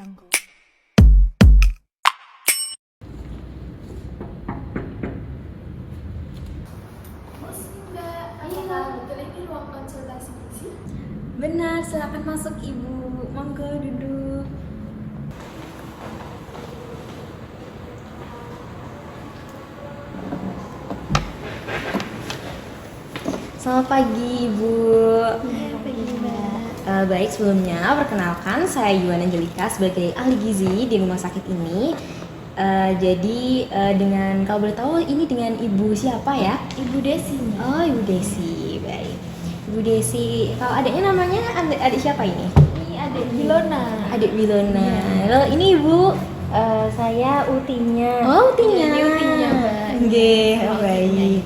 Jungle. Mas Mbak, apakah betul ini ruang konsultasi gizi? Benar, silakan masuk Ibu. Monggo duduk. Selamat pagi Ibu. Iya, pagi Mbak. Baik, sebelumnya perkenalkan saya Yuan Angelika sebagai ahli gizi di rumah sakit ini. Dengan kalau boleh tahu ini dengan Ibu siapa ya? Ibu Desi Mbak. Oh, Ibu Desi. Baik. Ibu Desi, kalau adiknya namanya adik siapa ini? Ini adik Wilona. Adik Wilona. Iya. Lalu ini Ibu. Saya utinya. Oh, utinya. Ini utinya, Mbak. Nggih, baik.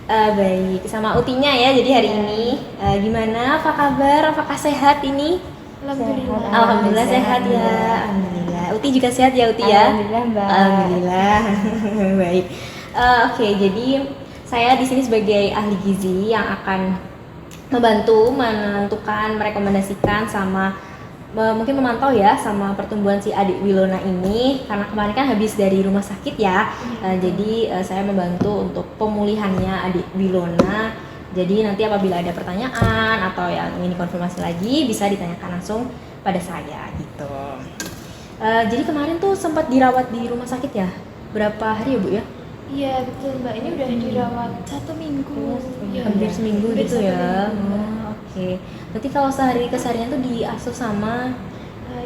Baik, sama utinya ya. Jadi hari ini gimana? Apa kabar? Apakah sehat ini? Alhamdulillah. Sehat. Alhamdulillah sehat ya. Alhamdulillah. Alhamdulillah. Uti juga sehat ya, Uti ya? Alhamdulillah, Mbak. Alhamdulillah. Baik. Oke, jadi saya di sini sebagai ahli gizi yang akan membantu menentukan, merekomendasikan sama mungkin memantau ya sama pertumbuhan si adik Wilona ini, karena kemarin kan habis dari rumah sakit ya. Jadi saya membantu untuk pemulihannya adik Wilona. Jadi nanti apabila ada pertanyaan atau yang ingin dikonfirmasi lagi bisa ditanyakan langsung pada saya gitu. Jadi kemarin tuh sempat dirawat di rumah sakit ya? Berapa hari ya Bu ya? Iya, betul Mbak. Ini udah dirawat 1 minggu. Iya. Hampir seminggu Hampir gitu satu ya. minggu, Mbak. Oke. Berarti kalau sehari keseharian tuh diasuh sama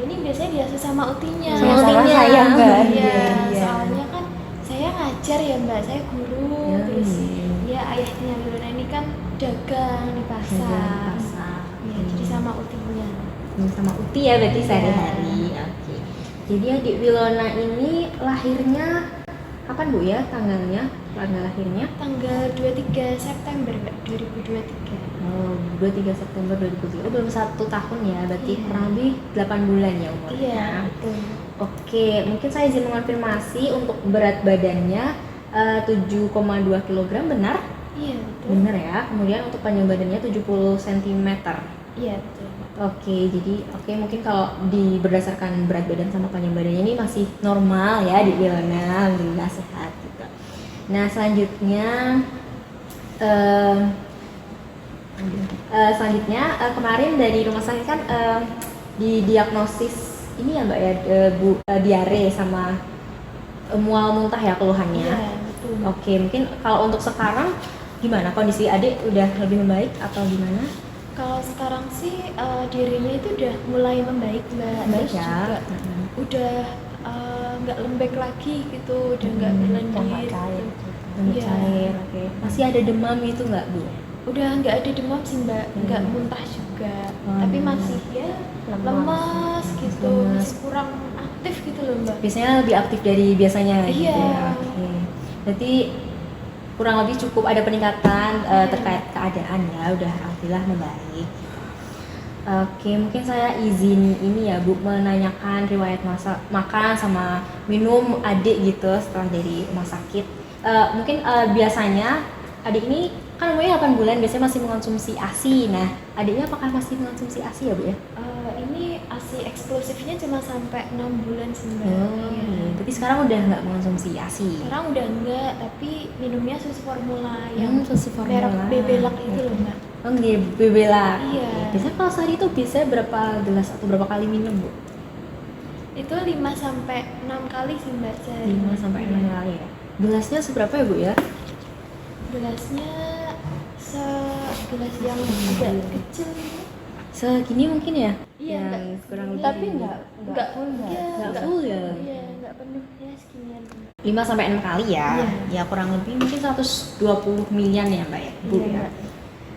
Ini biasanya diasuh sama utinya. Sama Sama utinya. saya, Mbak. Iya, Iya. soalnya kan saya ngajar ya Mbak, saya guru. Ya, Terus iya. ya ayahnya Wilona ini kan dagang di pasar. Iya, jadi sama utinya. Sama Uti ya berarti sehari-hari. Oke. Jadi adik Wilona ini lahirnya kapan Bu ya tanggal lahirnya? Tanggal 23 September Mbak, 2023. Oh, 23 September 2003. Oh, belum 1 tahun ya, berarti Iya. kurang lebih 8 bulan ya umurnya. Iya, betul. Oke, mungkin saya izin mengonfirmasi untuk berat badannya 7,2 kg, benar? Iya, betul. Benar ya. Kemudian untuk panjang badannya 70 cm. Iya, betul. Oke, jadi mungkin kalau berdasarkan berat badan sama panjang badannya ini masih normal ya di Wilona, alhamdulillah sehat gitu. Nah selanjutnya kemarin dari rumah sakit kan didiagnosis ini ya Mbak ya diare sama mual muntah ya keluhannya. Iya, betul. Oke, mungkin kalau untuk sekarang gimana kondisi adik udah lebih membaik atau gimana? Kalau sekarang sih dirinya itu udah mulai membaik Mbak. Baik Terus ya. juga udah nggak lembek lagi gitu, udah nggak berlendir. Tambah cair. Lebih Iya. cair, oke. Masih ada demam itu nggak Bu? Udah nggak ada demam sih Mbak, nggak muntah juga. Oh, Tapi lemas. masih ya Lemas. lemas gitu, Lemas. masih kurang aktif gitu loh Mbak. Biasanya lebih aktif dari biasanya gitu Iya. ya. Oke. Berarti kurang lebih cukup ada peningkatan terkait keadaan ya, udah alhamdulillah membaik. Oke, mungkin saya izin ini ya Bu menanyakan riwayat makan sama minum adik gitu setelah dari rumah sakit. Mungkin biasanya adik ini kan umurnya 8 bulan biasanya masih mengonsumsi ASI. Nah, adiknya apakah masih mengonsumsi ASI ya Bu ya? Ini ASI eksklusifnya cuma sampai 6 bulan sih Mbak. Oh, Iya. iya. Berarti sekarang udah nggak mengonsumsi ASI. Sekarang udah enggak, tapi minumnya susu formula yang Susu formula. merek Bebelak itu loh Mbak. Oh, nggih, Bebelak. Iya. Oke. Biasanya kalau sehari itu biasanya berapa gelas atau berapa kali minum, Bu? Itu 5 sampai 6 kali sih Mbak sehari. 5 sampai 6 kali ya. Gelasnya seberapa ya, Bu ya? Gelasnya segelas yang agak kecil. Segini mungkin ya? Iya, Yang enggak. kurang lebih. Tapi enggak full Mbak. Iya, Nggak enggak full ya? Iya, enggak penuh ya seginian. Mbak. 5 sampai 6 kali ya. Iya. Ya kurang lebih mungkin 120 milian ya, Mbak ya, Bu Iya, ya. Mbak.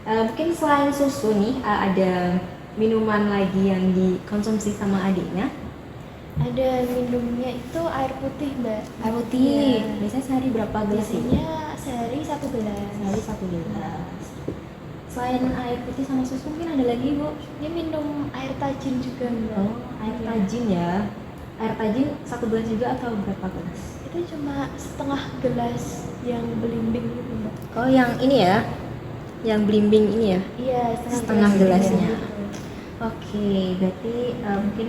Mungkin selain susu nih ada minuman lagi yang dikonsumsi sama adiknya. Ada minumnya itu air putih Mbak. Air putih. Iya. Biasanya sehari berapa gelas sih? Biasanya sehari 1 gelas. Sehari 1 gelas. Selain air putih sama susu mungkin ada lagi Bu? Dia minum air tajin juga Mbak. Oh, air tajin ya. Air tajin 1 gelas juga atau berapa gelas? Itu cuma setengah gelas yang belimbing gitu Mbak. Oh, yang ini ya. Yang belimbing ini ya. Iya, Setengah gelasnya. gitu. Oke, berarti mungkin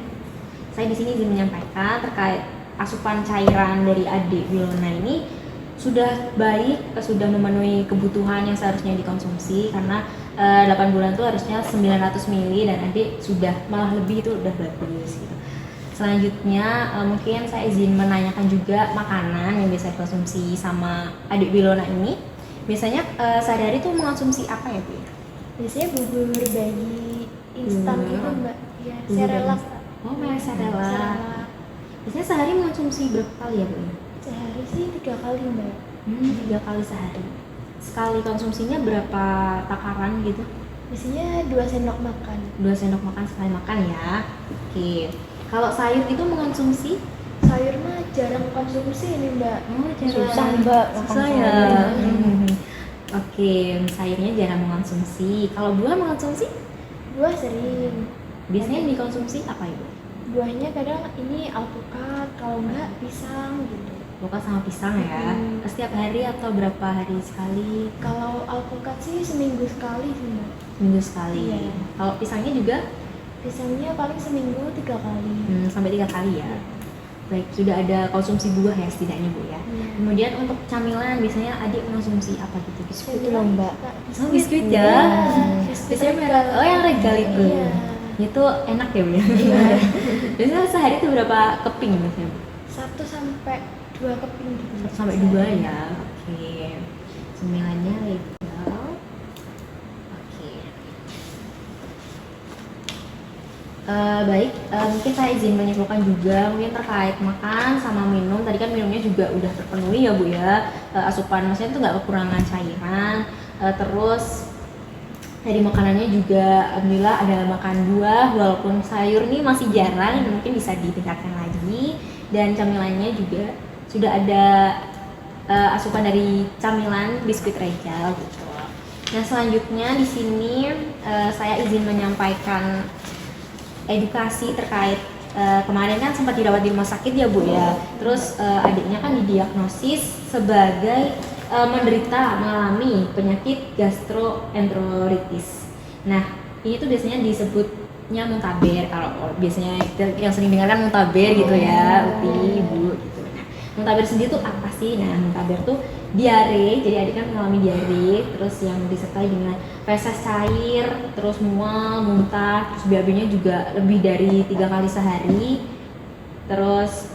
saya di sini izin menyampaikan terkait asupan cairan dari adik Wilona ini sudah baik, sudah memenuhi kebutuhan yang seharusnya dikonsumsi karena 8 bulan itu harusnya 900 ml dan adik sudah malah lebih, itu udah bagus gitu. Selanjutnya mungkin saya izin menanyakan juga makanan yang biasa dikonsumsi sama adik Wilona ini. Biasanya sehari-hari tuh mengonsumsi apa ya Bu? Biasanya bubur bayi instan Hmm. gitu Mbak. Ya, Bubur serelak. Oh, merek Serelak. Serelak. Biasanya sehari mengonsumsi berapa kali ya Bu? Sehari sih 3 kali Mbak. 3 kali sehari. Sekali konsumsinya berapa takaran gitu? Biasanya 2 sendok makan. 2 sendok makan sekali makan ya. Oke. Kalau sayur itu mengonsumsi? Sayur mah jarang konsumsi ini Mbak. Oh, Susah Mbak makan Susah ya. sayur. Oke, sayurnya jarang mengonsumsi. Kalau buah mengonsumsi? Buah sering. Biasanya yang dikonsumsi apa Ibu? Buahnya kadang ini alpukat, kalau enggak pisang gitu. Bukan sama pisang ya. Setiap hari atau berapa hari sekali? Kalau alpukat sih seminggu sekali sih Mbak. Minggu sekali. Iya. Kalau pisangnya juga Pisangnya paling seminggu 3 kali. sampai 3 kali ya. Baik, sudah ada konsumsi buah ya setidaknya Bu ya. Iya. Kemudian untuk camilan biasanya adik mengonsumsi apa gitu? Biskuit? Itu loh Mbak. Oh, biskuit ya. Iya. Biasanya merek, oh yang regal itu. Iya. Itu enak ya Bu ya. Biasanya sehari itu berapa keping biasanya Bu? 1 sampai 2 keping gitu. 1 sampai 2 ya. Oke. Cemilannya regal. Oke. Baik, mungkin saya izin menyimpulkan juga mungkin terkait makan sama minum. Tadi kan minumnya juga udah terpenuhi ya Bu ya. Asupan maksudnya itu nggak kekurangan cairan. Terus dari makanannya juga alhamdulillah ada makan buah, walaupun sayur nih masih jarang, mungkin bisa ditingkatkan lagi. Dan camilannya juga sudah ada asupan dari camilan biskuit regal gitu. Nah selanjutnya di sini saya izin menyampaikan edukasi terkait kemarin kan sempat dirawat di rumah sakit ya Bu ya. Terus adiknya kan didiagnosis sebagai mengalami penyakit gastroenteritis. Nah ini tuh biasanya disebutnya muntaber. Kalau biasanya yang sering dengar kan muntaber gitu ya, Uti, Ibu gitu. Nah muntaber sendiri tuh apa sih? Nah muntaber tuh diare, jadi adik kan mengalami diare, terus yang disertai dengan feses cair, terus mual, muntah, terus BAB-nya juga lebih dari 3 kali sehari, terus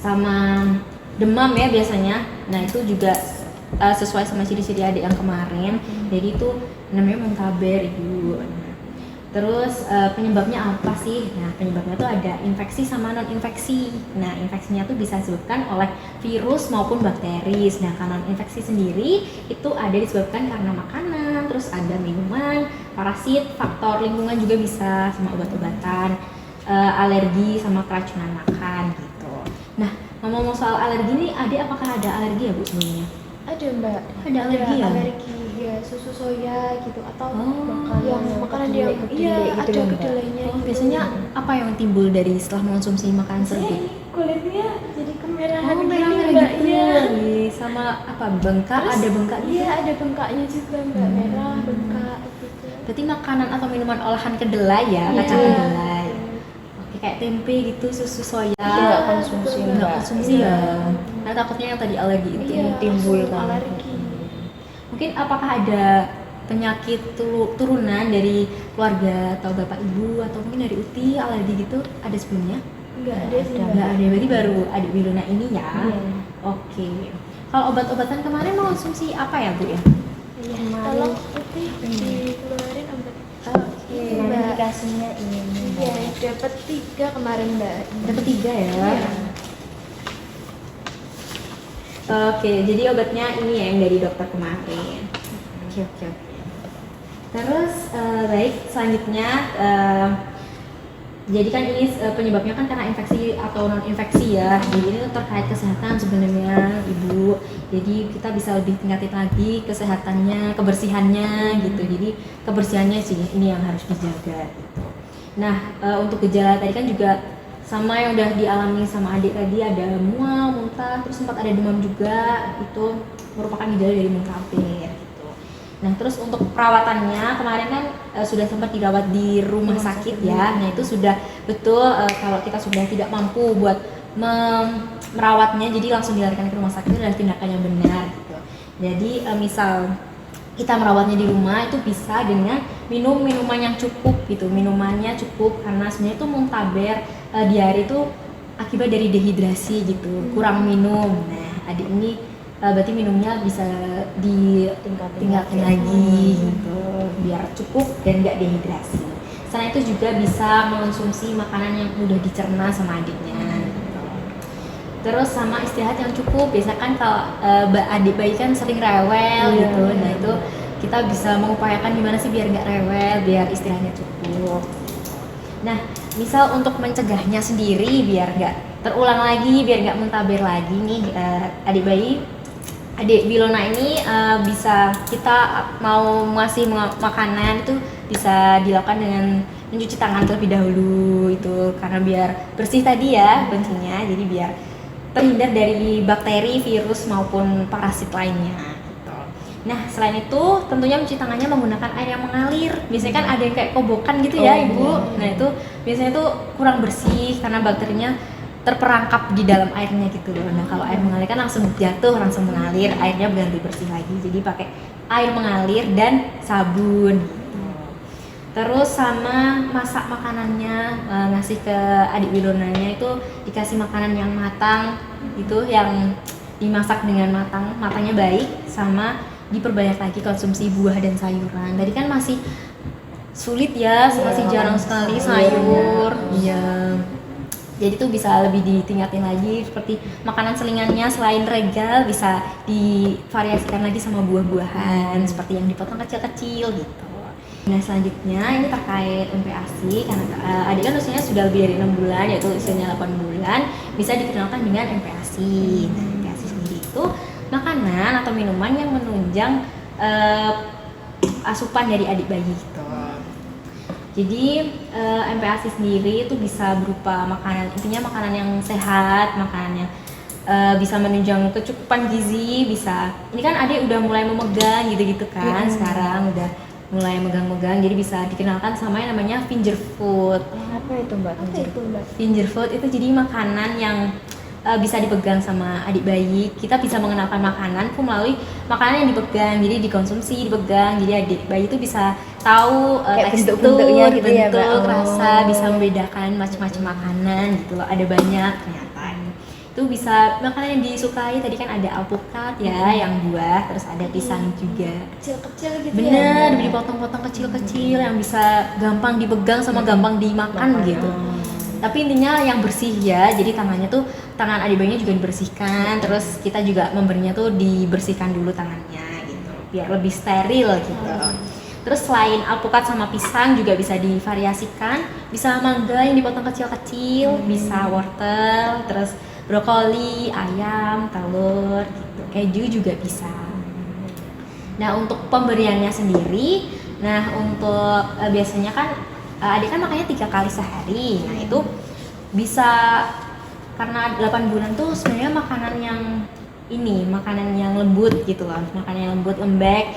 sama demam ya biasanya. Nah itu juga sesuai sama ciri-ciri adik yang kemarin, jadi itu namanya muntaber Ibu. Terus penyebabnya apa sih? Nah penyebabnya tuh ada infeksi sama non infeksi. Nah infeksinya tuh bisa disebabkan oleh virus maupun bakteri. Sedangkan non infeksi sendiri itu ada disebabkan karena makanan, terus ada minuman, parasit, faktor lingkungan juga bisa, sama obat-obatan, alergi sama keracunan makan gitu. Nah ngomong-ngomong soal alergi nih, adik apakah ada alergi ya Bu sebelumnya? Ada Mbak. Ada alergi ya? Alergi ya susu soya gitu atau Oh, yang makanan yang iya gitu ada loh, Mbak. kedelainya. Oh, gitu. biasanya apa yang timbul dari setelah mengonsumsi makanan Biasanya tersebut? ini kulitnya jadi kemerahan Oh, gini, merah-merah Mbak. gitu. Iya. Ih, sama apa? Bengkak, Terus, ada bengkak gitu. Iya, ada bengkaknya juga Mbak, merah, bengkak gitu. Berarti makanan atau minuman olahan kedelai ya, Iya. kacang kedelai. Oke, kayak tempe gitu, susu soya. Itu nggak konsumsi, betul, Nggak Mbak. konsumsi Iya. ya. Nah, takutnya yang tadi alergi itu Iya, timbul langsung kan. alergi. Mungkin apakah ada penyakit turunan dari keluarga atau bapak ibu atau mungkin dari Uti alergi gitu ada sebelumnya? Enggak ada sih Mbak. Nggak ada, berarti baru adik Wilona ini ya. Iya. Oke. Kalau obat-obatan kemarin mengonsumsi apa ya Bu ya? Iya, Kemarin. tolong putih dikeluarin obat. Oke. Mbak. Kemarin dikasihnya ini Iya, Mbak. dapat 3 kemarin Mbak. Dapat 3 ya. Iya. Oke, jadi obatnya ini ya yang dari dokter kemarin. Oke. Terus baik, selanjutnya jadi kan ini penyebabnya kan karena infeksi atau non infeksi ya. Jadi ini terkait kesehatan sebenarnya Ibu. Jadi kita bisa lebih tingkatin lagi kesehatannya, kebersihannya gitu. Jadi kebersihannya sih ini yang harus dijaga gitu. Nah, untuk gejala tadi kan juga sama yang udah dialami sama adik tadi, ada mual, muntah, terus sempat ada demam juga. Itu merupakan gejala dari muntaber gitu. Nah terus untuk perawatannya kemarin kan sudah sempat dirawat di rumah sakit ya. Nah itu sudah betul kalau kita sudah tidak mampu buat merawatnya, jadi langsung dilarikan ke rumah sakit itu adalah tindakan yang benar gitu. Jadi misal kita merawatnya di rumah itu bisa dengan minum minuman yang cukup gitu, minumannya cukup karena sebenarnya itu muntaber diare itu akibat dari dehidrasi gitu, kurang minum. Nah adik ini berarti minumnya bisa ditingkatin lagi gitu biar cukup dan nggak dehidrasi. Selain itu juga bisa mengonsumsi makanan yang udah dicerna sama adiknya gitu. Terus sama istirahat yang cukup, biasa kan kalau adik bayi kan sering rewel gitu. Nah itu kita bisa mengupayakan gimana sih biar nggak rewel, biar istirahatnya cukup. Nah misal untuk mencegahnya sendiri biar nggak terulang lagi, biar nggak muntaber lagi nih adik Bilona ini bisa kita mau ngasih makanan itu bisa dilakukan dengan mencuci tangan terlebih dahulu itu karena biar bersih tadi ya kuncinya, jadi biar terhindar dari bakteri, virus maupun parasit lainnya gitu. Nah selain itu tentunya mencuci tangannya menggunakan air yang mengalir. Biasanya kan ada yang kayak kobokan gitu ya ibu. Nah itu biasanya tuh kurang bersih karena bakterinya terperangkap di dalam airnya gitu loh. Nah kalau air mengalir kan langsung jatuh, langsung mengalir, airnya berganti bersih lagi. Jadi pakai air mengalir dan sabun gitu. Terus sama masak makanannya, ngasih ke adik Wilonanya itu dikasih makanan yang matang, itu yang dimasak dengan matangnya baik, sama diperbanyak lagi konsumsi buah dan sayuran. Tadi kan masih sulit ya, masih jarang sekali sayur. Iya. Jadi tuh bisa lebih ditingkatin lagi seperti makanan selingannya selain regal bisa divariasikan lagi sama buah-buahan seperti yang dipotong kecil-kecil gitu. Nah selanjutnya ini terkait MPASI karena adik kan usianya sudah lebih dari 6 bulan yaitu usianya 8 bulan bisa dikenalkan dengan MPASI. Nah MPASI sendiri itu makanan atau minuman yang menunjang asupan dari adik bayi gitu. Jadi MPASI sendiri itu bisa berupa makanan, intinya makanan yang sehat, makanan yang bisa menunjang kecukupan gizi, bisa. Ini kan adik udah mulai memegang gitu-gitu kan, sekarang udah mulai megang-megang, jadi bisa dikenalkan sama yang namanya finger food. Apa itu mbak? Finger food itu jadi makanan yang bisa dipegang sama adik bayi. Kita bisa mengenalkan makanan melalui makanan yang dipegang, jadi dikonsumsi, dipegang. Jadi adik bayi itu bisa tahu tekstur, bentuk-bentuknya gitu ya, bentuk, Mbak. rasa, bisa membedakan macam-macam makanan gitu loh. Ada banyak ternyata. Itu bisa makanan yang disukai. Tadi kan ada alpukat ya, yang buah, terus ada pisang juga. Kecil-kecil gitu Bener, ya. dipotong-potong kecil-kecil yang bisa gampang dipegang sama gampang dimakan gitu. Tapi intinya yang bersih ya, jadi tangan adik bayinya juga dibersihkan, terus kita juga memberinya tuh dibersihkan dulu tangannya gitu, biar lebih steril gitu. Terus selain alpukat sama pisang juga bisa divariasikan, bisa mangga yang dipotong kecil-kecil, bisa wortel, terus brokoli, ayam, telur gitu, keju juga bisa. Nah untuk pemberiannya sendiri, untuk biasanya kan adik kan makannya 3 kali sehari. Nah itu bisa karena 8 bulan tuh sebenarnya makanan yang lembut gitu loh, makanan yang lembut lembek,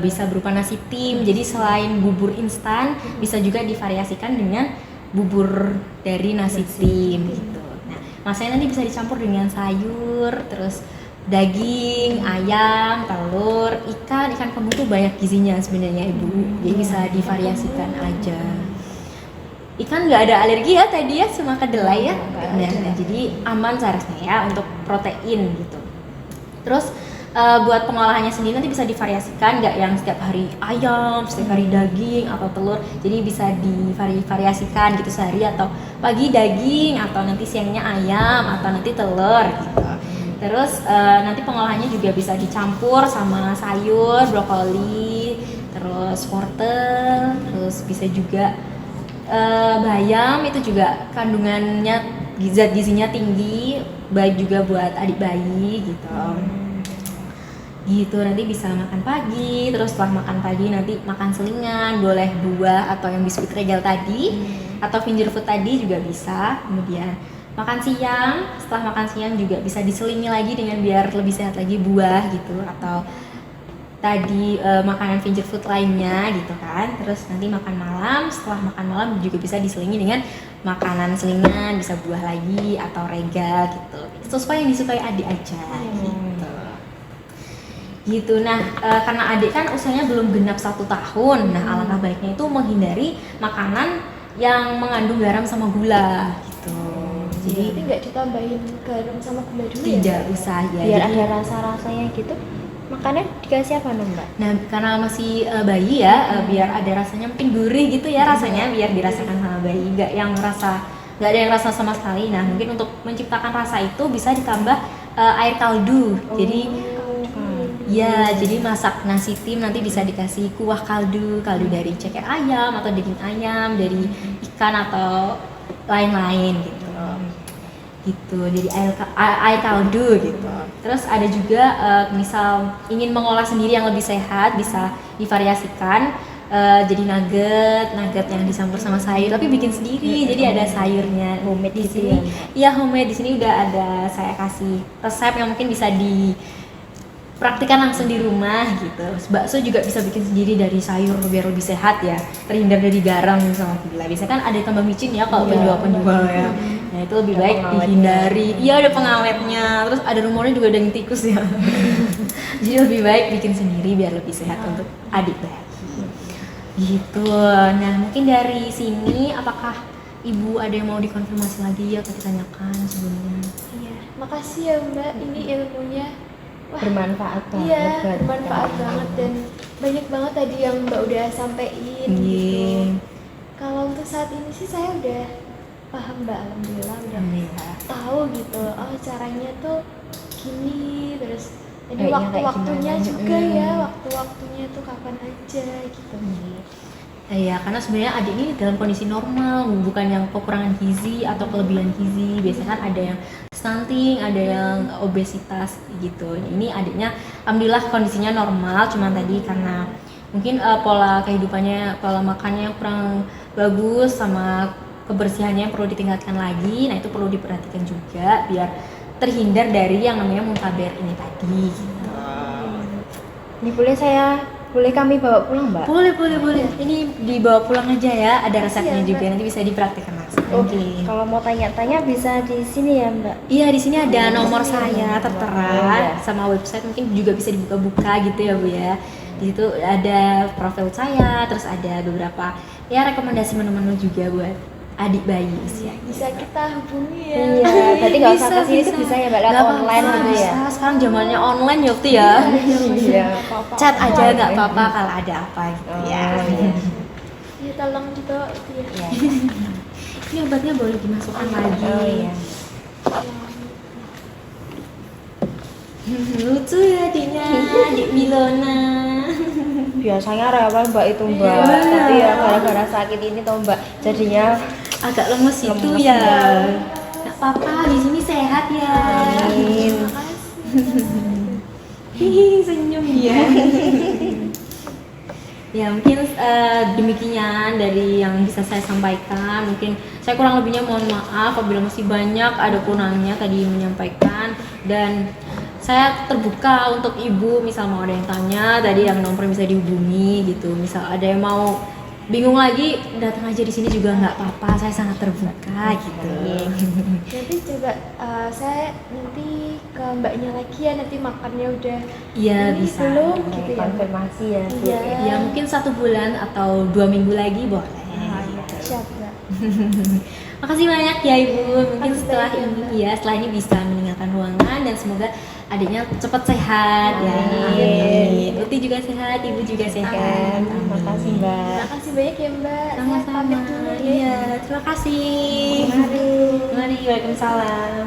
bisa berupa nasi tim. Jadi selain bubur instan bisa juga divariasikan dengan bubur dari nasi tim gitu. Nah masanya nanti bisa dicampur dengan sayur, terus daging, ayam, telur, ikan kembung tuh banyak gizinya sebenarnya ibu, jadi bisa divariasikan aja. Ikan nggak ada alergi ya tadi ya sama kedelai ya, nah, jadi aman seharusnya ya untuk protein gitu. Terus buat pengolahannya sendiri nanti bisa divariasikan, nggak yang setiap hari ayam, setiap hari daging atau telur, jadi bisa divariasikan gitu sehari atau pagi daging atau nanti siangnya ayam atau nanti telur gitu. Terus nanti pengolahannya juga bisa dicampur sama sayur, brokoli, terus wortel, terus bisa juga bayam, itu juga kandungannya zat gizinya tinggi, baik juga buat adik bayi gitu. Gitu nanti bisa makan pagi, terus setelah makan pagi nanti makan selingan, boleh buah atau yang biskuit regal tadi, atau finger food tadi juga bisa. Kemudian makan siang, setelah makan siang juga bisa diselingi lagi dengan biar lebih sehat lagi buah gitu, atau tadi makanan finger food lainnya gitu kan. Terus nanti makan malam, setelah makan malam juga bisa diselingi dengan makanan selingan, bisa buah lagi atau regal gitu. Sesuai yang disukai adik aja gitu. Nah karena adik kan usianya belum genap 1 tahun, nah alangkah baiknya itu menghindari makanan yang mengandung garam sama gula gitu. Jadi Tapi nggak ditambahin garam sama gula dulu ya? tidak usah ya. Biar Jadi, ada rasa-rasanya gitu. Makannya dikasih apa Mbak? nah karena masih bayi ya, biar ada rasanya mungkin gurih gitu ya rasanya, biar dirasakan sama bayi, nggak ada yang rasa sama sekali. Nah mungkin untuk menciptakan rasa itu bisa ditambah air kaldu. Jadi ya, jadi masak nasi tim nanti bisa dikasih kuah kaldu dari ceker ayam atau daging ayam, dari ikan atau lain-lain gitu. Gitu, jadi air kaldu gitu. Terus ada juga misal ingin mengolah sendiri yang lebih sehat, bisa divariasikan jadi nugget yang dicampur sama sayur, tapi bikin sendiri. Jadi ada sayurnya Homemade di gitu sini. ya? Iya homemade, di sini udah ada saya kasih resep yang mungkin bisa dipraktikan langsung di rumah gitu. Bakso juga bisa bikin sendiri dari sayur biar lebih sehat ya, terhindar dari garam sama gula. Biasanya kan ada tambah micin ya kalau penjual-penjual ya. Nah itu lebih Ada baik pengawetnya. dihindari. Iya ada pengawetnya. Terus ada rumornya juga daging tikus ya. Jadi lebih baik bikin sendiri biar lebih sehat untuk adik bayi. Gitu. Nah mungkin dari sini apakah ibu ada yang mau dikonfirmasi lagi atau ditanyakan sebelumnya? Iya, makasih ya Mbak, ini ilmunya wah, Bermanfaat banget. iya, buat bermanfaat kita. banget dan banyak banget tadi yang Mbak udah sampein gitu. Iya. Kalau untuk saat ini sih saya udah paham Mbak, alhamdulillah udah Alhamdulillah. tahu gitu. Oh caranya tuh gini, terus jadi Baiknya kayak waktu-waktunya gimana. juga ya, waktu-waktunya tuh kapan aja gitu. Iya, karena sebenarnya adik ini dalam kondisi normal, bukan yang kekurangan gizi atau kelebihan gizi. Biasanya kan ada yang stunting, ada yang obesitas gitu. Ini adiknya alhamdulillah kondisinya normal, cuman tadi karena mungkin pola kehidupannya, pola makannya yang kurang bagus sama kebersihannya yang perlu ditingkatkan lagi. Nah, itu perlu diperhatikan juga biar terhindar dari yang namanya muntaber ini tadi gitu. Ini boleh kami bawa pulang Mbak? Boleh. Ini dibawa pulang aja ya. Ada resepnya Iya, juga. Mbak. Nanti bisa dipraktikkan langsung. Oke. Kalau mau tanya-tanya bisa di sini ya Mbak. Iya, di sini ada nomor saya tertera Iya. sama website, mungkin juga bisa dibuka-buka gitu ya Bu ya. Di situ ada profil saya, terus ada beberapa ya rekomendasi menu-menu juga buat adik bayi usia. Bisa kita hubungi ya. Iya, berarti nggak usah kesini tuh bisa ya Mbak, lewat Nggak online apa-apa, gitu ya? bisa. Sekarang zamannya online ya waktu ya. Iya. Chat aja nggak apa-apa kalau ada apa gitu ya. iya. Ya tolong dibawa itu ya. Iya. Ini obatnya boleh dimasukkan lagi. Oh iya. Lucu ya adiknya, adik Milona. Biasanya rewel Mbak itu Mbak, Iya. tapi ya gara-gara sakit ini toh Mbak, jadinya Agak lemes itu Lemes, ya. ya. Nggak apa-apa, di sini sehat ya. Amin. Hihi, senyum dia. Ya mungkin demikian dari yang bisa saya sampaikan. Mungkin saya kurang lebihnya mohon maaf apabila masih banyak ada kurangnya tadi menyampaikan, dan saya terbuka untuk ibu misal mau ada yang tanya tadi yang nomor bisa dihubungi gitu. Misal ada yang mau bingung lagi datang aja di sini juga nggak apa-apa, saya sangat terbuka gitu. Nanti coba saya nanti ke mbaknya lagi ya, nanti makannya udah Iya ini bisa. belum gitu ya. konfirmasi ya Bu. Iya. Ya mungkin 1 bulan atau 2 minggu lagi boleh. Siap Mbak. Makasih banyak ya Ibu. Mungkin Makasih setelah banyak ya, ini Mbak. ya, setelah ini bisa meninggalkan ruangan dan semoga adiknya cepat sehat ya. Amin. Uti juga sehat, Ibu juga sehat. Terima kasih Mbak. Terima kasih banyak ya Mbak. Saya Sama-sama. pamit dulu ya. Iya, terima kasih. Mari. Mari, waalaikumsalam.